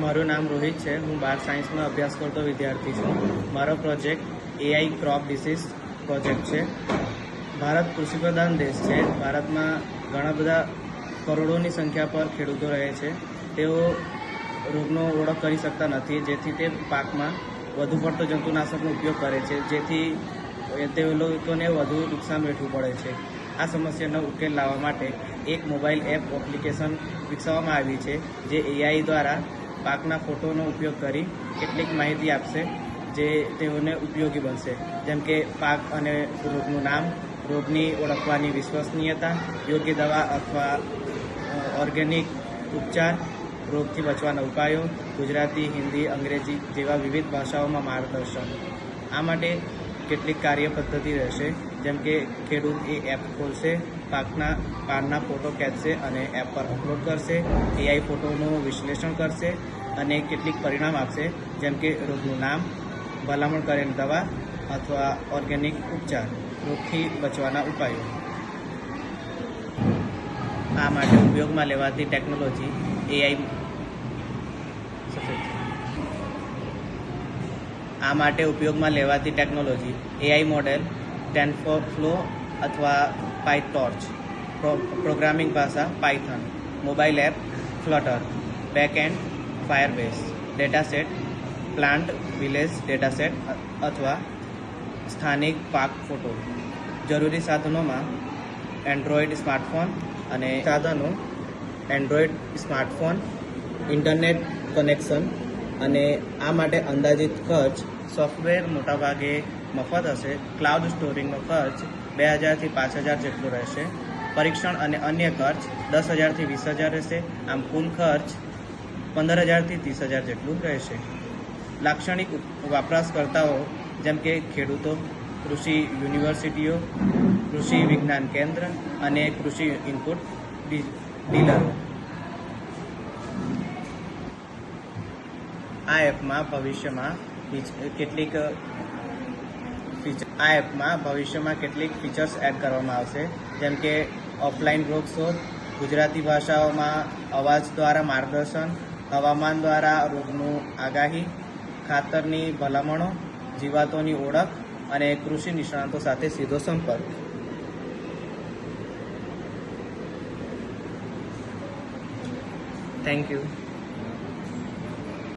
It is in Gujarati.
મારું નામ રોહિત છે. હું બાર સાયન્સમાં અભ્યાસ કરતો વિદ્યાર્થી છું. મારો project AI crop disease project છે. ભારત કૃષિપ્રધાન દેશ છે. ભારતમાં ઘણા બધા કરોડોની સંખ્યા પર ખેડૂતો રહે છે. તેઓ રોગનો ઓળખ કરી શકતા નથી, જેથી તે પાકમાં વધુ પડતો જંતુનાશકનો ઉપયોગ કરે છે, જેથી તે લોકોને વધુ નુકસાન વેઠવું પડે છે. આ સમસ્યાનો ઉકેલ લાવવા માટે એક મોબાઈલ એપ એપ્લિકેશન વિકસાવવામાં આવી છે, જે એઆઈ દ્વારા પાકના ફોટોનો ઉપયોગ કરી કેટલીક માહિતી આપશે, જે તેઓને ઉપયોગી બનશે, જેમ કે પાક અને રોગનું નામ, રોગની ઓળખવાની વિશ્વસનીયતા, યોગ્ય દવા અથવા ઓર્ગેનિક ઉપચાર, રોગથી બચવાના ઉપાયો, ગુજરાતી, હિન્દી, અંગ્રેજી જેવા વિવિધ ભાષાઓમાં માર્ગદર્શન. આ માટે કેટલીક કાર્ય પદ્ધતિ રહેશે, જેમ કે ખેડૂત એ એપ ખોલશે, પાકના ફોટો ખેંચશે અને એપ પર અપલોડ કરશે. એઆઈ ફોટોનું વિશ્લેષણ કરશે અને કેટલીક પરિણામ આપશે, જેમ કે રોગનું નામ, ભલામણ કરેલ દવા અથવા ઓર્ગેનિક ઉપચાર, રોગથી બચવાના ઉપાયો. આ માટે ઉપયોગમાં લેવાતી ટેકનોલોજી એઆઈ મોડેલ, ટેન્ફ્લો અથવા પાયટોર્ચ, પ્રોગ્રામિંગ ભાષા Python, mobile app Flutter, backend Firebase, dataset plant village dataset અથવા સ્થાનિક પાક ફોટો. જરૂરી સાધનોમાં એન્ડ્રોઈડ સ્માર્ટફોન, ઇન્ટરનેટ કનેક્શન અને આ માટે અંદાજિત ખર્ચ. સોફ્ટવેર મોટાભાગે મફત હશે. ક્લાઉડ સ્ટોરિંગનો ખર્ચ 2000 થી 5000 જેટલો રહેશે. પરીક્ષણ અને અન્ય ખર્ચ 10,000 થી 20,000 રહેશે. આમ કુલ ખર્ચ 15,000 થી 30,000 જેટલું રહેશે. લાક્ષણિક વપરાશકર્તાઓ જેમ કે ખેડૂતો, કૃષિ યુનિવર્સિટીઓ, કૃષિ વિજ્ઞાન કેન્દ્ર અને કૃષિ ઇનપુટ ડીલરો. આ એપમાં ભવિષ્યમાં કેટલીક ફીચર્સ એડ કરવામાં આવશે, જેમ કે ઓફલાઈન રોગ શોધ, ગુજરાતી ભાષાઓમાં અવાજ દ્વારા માર્ગદર્શન, હવામાન દ્વારા રોગનું આગાહી, ખાતરની ભલામણો, જીવાતોની ઓળખ અને કૃષિ નિષ્ણાતો સાથે સીધો સંપર્ક. Thank you.